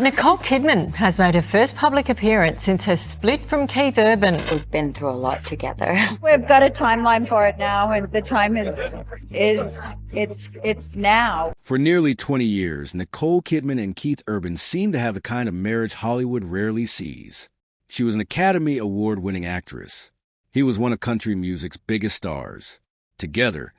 Nicole Kidman has made her first public appearance since her split from Keith Urban. We've been through a lot together. We've got a timeline for it now, and the time is now. For nearly 20 years, Nicole Kidman and Keith Urban seemed to have the kind of marriage Hollywood rarely sees. She was an Academy Award-winning actress. He was one of country music's biggest stars. Together,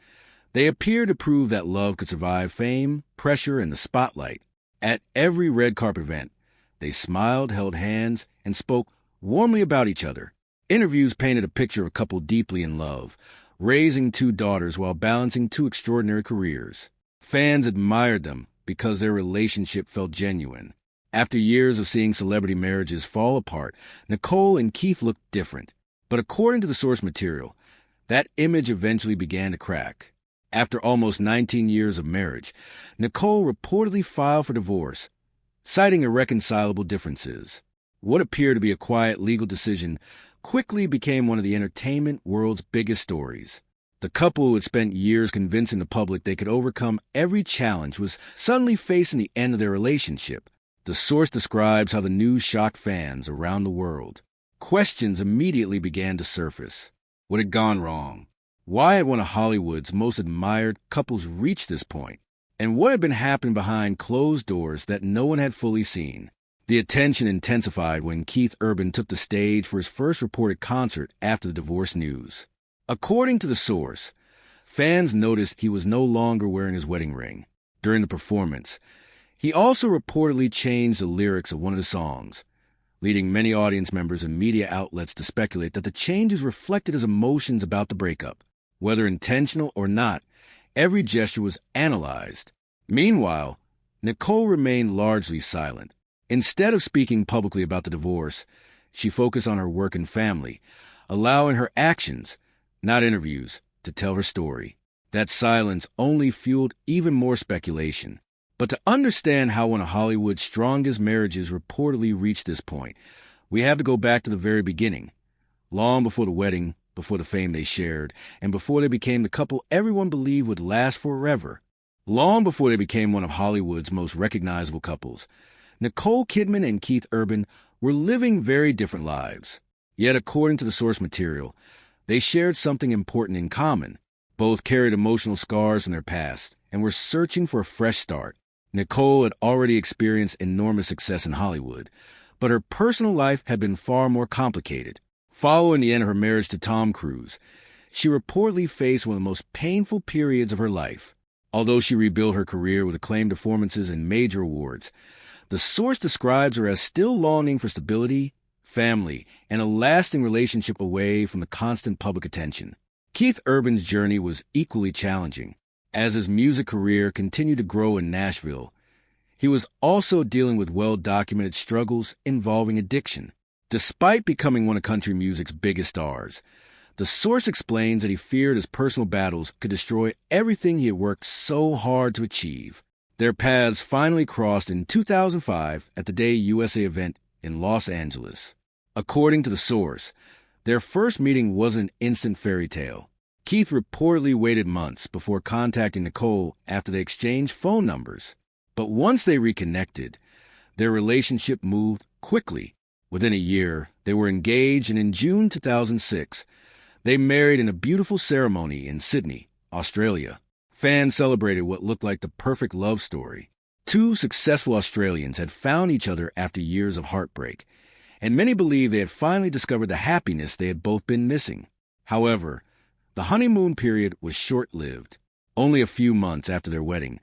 they appeared to prove that love could survive fame, pressure, and the spotlight. At every red carpet event, they smiled, held hands, and spoke warmly about each other. Interviews painted a picture of a couple deeply in love, raising two daughters while balancing two extraordinary careers. Fans admired them because their relationship felt genuine. After years of seeing celebrity marriages fall apart, Nicole and Keith looked different. But according to the source material, that image eventually began to crack. After almost 19 years of marriage, Nicole reportedly filed for divorce, citing irreconcilable differences. What appeared to be a quiet legal decision quickly became one of the entertainment world's biggest stories. The couple who had spent years convincing the public they could overcome every challenge was suddenly facing the end of their relationship. The source describes how the news shocked fans around the world. Questions immediately began to surface. What had gone wrong? Why had one of Hollywood's most admired couples reached this point? And what had been happening behind closed doors that no one had fully seen? The attention intensified when Keith Urban took the stage for his first reported concert after the divorce news. According to the source, fans noticed he was no longer wearing his wedding ring. During the performance, he also reportedly changed the lyrics of one of the songs, leading many audience members and media outlets to speculate that the changes reflected his emotions about the breakup. Whether intentional or not, every gesture was analyzed. Meanwhile, Nicole remained largely silent. Instead of speaking publicly about the divorce, she focused on her work and family, allowing her actions, not interviews, to tell her story. That silence only fueled even more speculation. But to understand how one of Hollywood's strongest marriages reportedly reached this point, we have to go back to the very beginning. Long before the wedding, before the fame they shared, and before they became the couple everyone believed would last forever. Long before they became one of Hollywood's most recognizable couples, Nicole Kidman and Keith Urban were living very different lives. Yet, according to the source material, they shared something important in common. Both carried emotional scars from their past and were searching for a fresh start. Nicole had already experienced enormous success in Hollywood, but her personal life had been far more complicated. Following the end of her marriage to Tom Cruise, she reportedly faced one of the most painful periods of her life. Although she rebuilt her career with acclaimed performances and major awards, the source describes her as still longing for stability, family, and a lasting relationship away from the constant public attention. Keith Urban's journey was equally challenging. As his music career continued to grow in Nashville, he was also dealing with well-documented struggles involving addiction. Despite becoming one of country music's biggest stars, the source explains that he feared his personal battles could destroy everything he had worked so hard to achieve. Their paths finally crossed in 2005 at the Day USA event in Los Angeles. According to the source, their first meeting wasn't an instant fairy tale. Keith reportedly waited months before contacting Nicole after they exchanged phone numbers. But once they reconnected, their relationship moved quickly. Within a year, they were engaged, and in June 2006, they married in a beautiful ceremony in Sydney, Australia. Fans celebrated what looked like the perfect love story. Two successful Australians had found each other after years of heartbreak, and many believed they had finally discovered the happiness they had both been missing. However, the honeymoon period was short-lived. Only a few months after their wedding,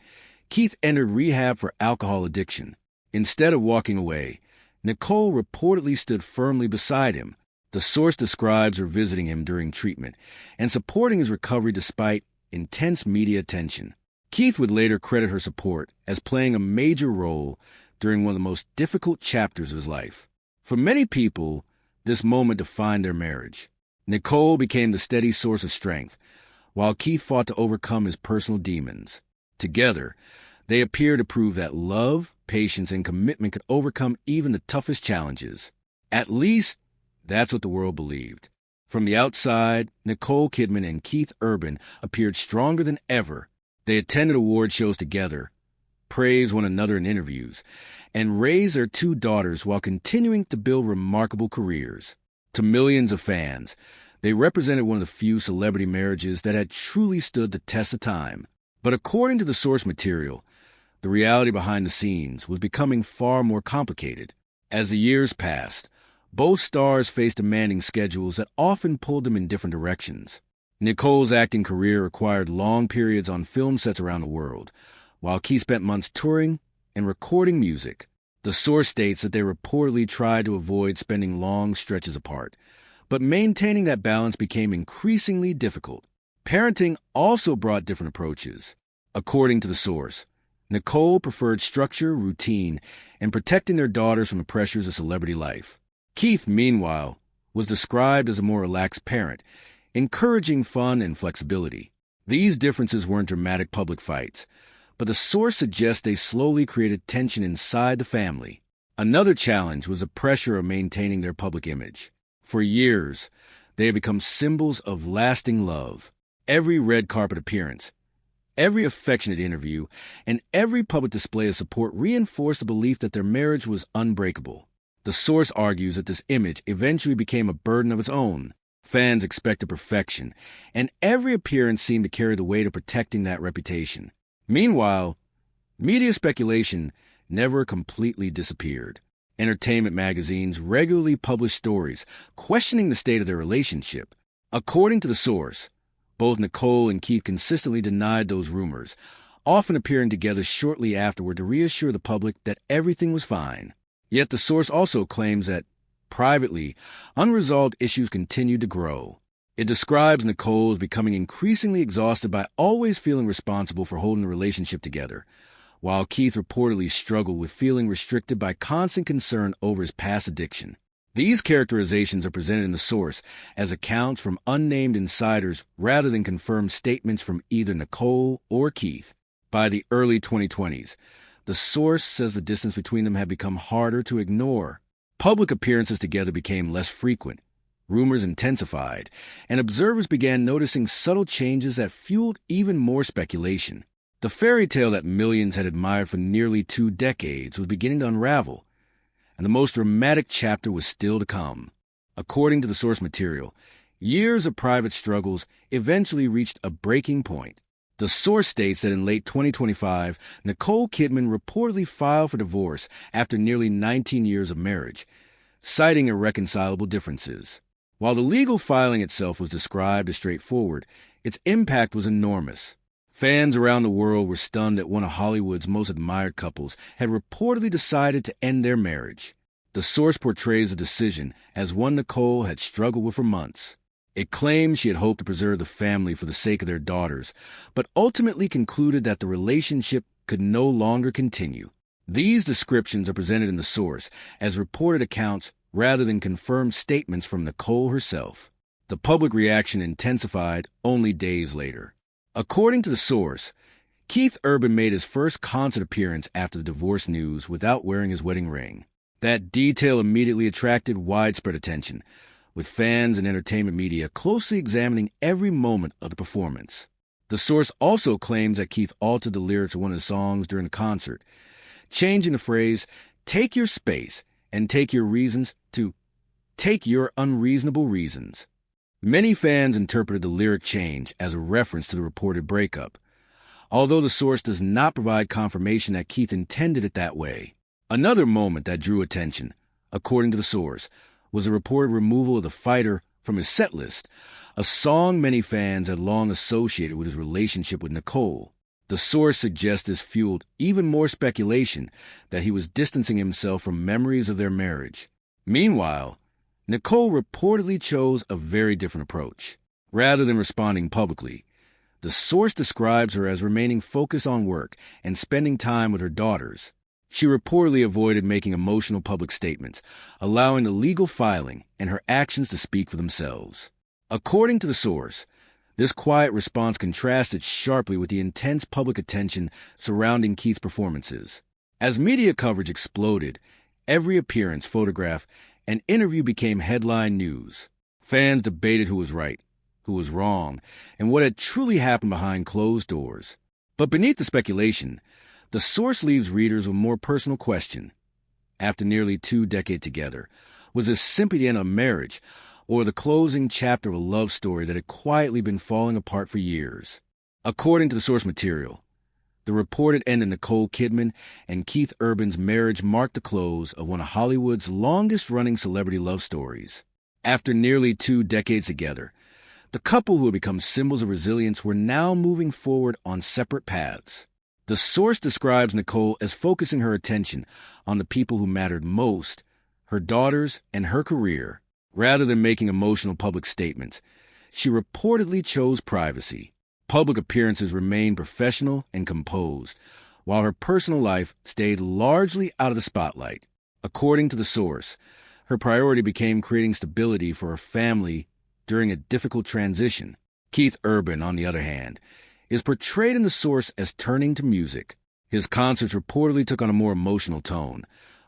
Keith entered rehab for alcohol addiction. Instead of walking away, Nicole reportedly stood firmly beside him. The source describes her visiting him during treatment and supporting his recovery despite intense media attention. Keith would later credit her support as playing a major role during one of the most difficult chapters of his life. For many people, this moment defined their marriage. Nicole became the steady source of strength, while Keith fought to overcome his personal demons. Together, they appear to prove that love, patience, and commitment could overcome even the toughest challenges. At least, that's what the world believed. From the outside, Nicole Kidman and Keith Urban appeared stronger than ever. They attended award shows together, praise one another in interviews, and raise their two daughters while continuing to build remarkable careers. To millions of fans, they represented one of the few celebrity marriages that had truly stood the test of time. But according to the source material, the reality behind the scenes was becoming far more complicated. As the years passed, both stars faced demanding schedules that often pulled them in different directions. Nicole's acting career required long periods on film sets around the world, while Keith spent months touring and recording music. The source states that they reportedly tried to avoid spending long stretches apart, but maintaining that balance became increasingly difficult. Parenting also brought different approaches. According to the source, Nicole preferred structure, routine, and protecting their daughters from the pressures of celebrity life. Keith, meanwhile, was described as a more relaxed parent, encouraging fun and flexibility. These differences weren't dramatic public fights, but the source suggests they slowly created tension inside the family. Another challenge was the pressure of maintaining their public image. For years, they had become symbols of lasting love. Every red carpet appearance, every affectionate interview, and every public display of support reinforced the belief that their marriage was unbreakable. The source argues that this image eventually became a burden of its own. Fans expected perfection, and every appearance seemed to carry the weight of protecting that reputation. Meanwhile, media speculation never completely disappeared. Entertainment magazines regularly published stories questioning the state of their relationship. According to the source, both Nicole and Keith consistently denied those rumors, often appearing together shortly afterward to reassure the public that everything was fine. Yet the source also claims that, privately, unresolved issues continued to grow. It describes Nicole as becoming increasingly exhausted by always feeling responsible for holding the relationship together, while Keith reportedly struggled with feeling restricted by constant concern over his past addiction. These characterizations are presented in the source as accounts from unnamed insiders rather than confirmed statements from either Nicole or Keith. By the early 2020s, the source says the distance between them had become harder to ignore. Public appearances together became less frequent, rumors intensified, and observers began noticing subtle changes that fueled even more speculation. The fairy tale that millions had admired for nearly 2 decades was beginning to unravel, and the most dramatic chapter was still to come. According to the source material, years of private struggles eventually reached a breaking point. The source states that in late 2025, Nicole Kidman reportedly filed for divorce after nearly 19 years of marriage, citing irreconcilable differences. While the legal filing itself was described as straightforward, its impact was enormous. Fans around the world were stunned that one of Hollywood's most admired couples had reportedly decided to end their marriage. The source portrays the decision as one Nicole had struggled with for months. It claimed she had hoped to preserve the family for the sake of their daughters, but ultimately concluded that the relationship could no longer continue. These descriptions are presented in the source as reported accounts rather than confirmed statements from Nicole herself. The public reaction intensified only days later. According to the source, Keith Urban made his first concert appearance after the divorce news without wearing his wedding ring. That detail immediately attracted widespread attention, with fans and entertainment media closely examining every moment of the performance. The source also claims that Keith altered the lyrics of one of the songs during the concert, changing the phrase, "take your space and take your reasons" to "take your unreasonable reasons." Many fans interpreted the lyric change as a reference to the reported breakup, although the source does not provide confirmation that Keith intended it that way. Another moment that drew attention, according to the source, was the reported removal of The Fighter from his set list, a song many fans had long associated with his relationship with Nicole. The source suggests this fueled even more speculation that he was distancing himself from memories of their marriage. Meanwhile, Nicole reportedly chose a very different approach. Rather than responding publicly, the source describes her as remaining focused on work and spending time with her daughters. She reportedly avoided making emotional public statements, allowing the legal filing and her actions to speak for themselves. According to the source, this quiet response contrasted sharply with the intense public attention surrounding Keith's performances. As media coverage exploded, every appearance, photograph, and interview became headline news. Fans debated who was right, who was wrong, and what had truly happened behind closed doors. But beneath the speculation, The source leaves readers with a more personal question. After nearly 2 decades together, was this simply the end of marriage, or the closing chapter of a love story that had quietly been falling apart for years? According to the source material, the reported end of Nicole Kidman and Keith Urban's marriage marked the close of one of Hollywood's longest-running celebrity love stories. After nearly 2 decades together, the couple who had become symbols of resilience were now moving forward on separate paths. The source describes Nicole as focusing her attention on the people who mattered most, her daughters and her career, rather than making emotional public statements. She reportedly chose privacy. Public appearances remained professional and composed, while her personal life stayed largely out of the spotlight. According to the source, her priority became creating stability for her family during a difficult transition. Keith Urban, on the other hand, is portrayed in the source as turning to music. His concerts reportedly took on a more emotional tone,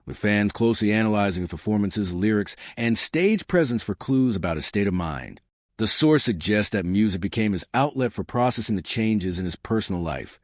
with fans closely analyzing his performances, lyrics, and stage presence for clues about his state of mind. The source suggests that music became his outlet for processing the changes in his personal life,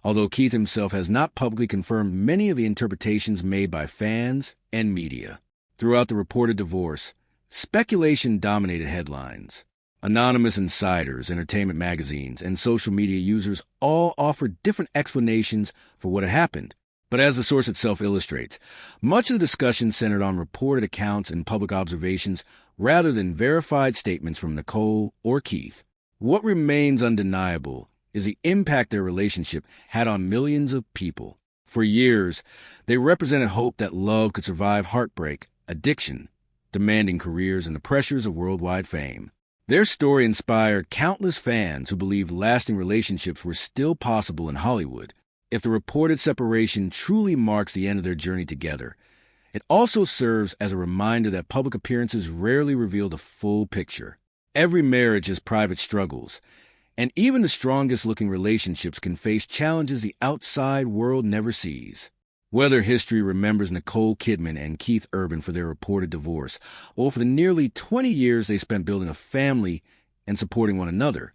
although Keith himself has not publicly confirmed many of the interpretations made by fans and media. Throughout the reported divorce, speculation dominated headlines. Anonymous insiders, entertainment magazines, and social media users all offered different explanations for what had happened. But as the source itself illustrates, much of the discussion centered on reported accounts and public observations rather than verified statements from Nicole or Keith. What remains undeniable is the impact their relationship had on millions of people. For years, they represented hope that love could survive heartbreak, addiction, demanding careers, and the pressures of worldwide fame. Their story inspired countless fans who believed lasting relationships were still possible in Hollywood. If the reported separation truly marks the end of their journey together, it also serves as a reminder that public appearances rarely reveal the full picture. Every marriage has private struggles, and even the strongest-looking relationships can face challenges the outside world never sees. Whether history remembers Nicole Kidman and Keith Urban for their reported divorce, or for the nearly 20 years they spent building a family and supporting one another,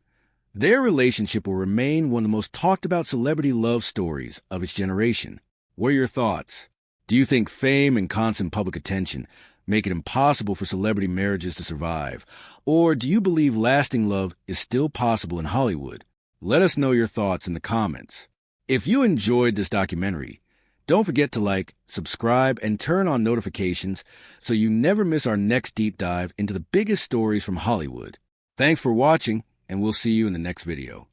their relationship will remain one of the most talked-about celebrity love stories of its generation. What are your thoughts? Do you think fame and constant public attention make it impossible for celebrity marriages to survive? Or do you believe lasting love is still possible in Hollywood? Let us know your thoughts in the comments. If you enjoyed this documentary, don't forget to like, subscribe, and turn on notifications so you never miss our next deep dive into the biggest stories from Hollywood. Thanks for watching, and we'll see you in the next video.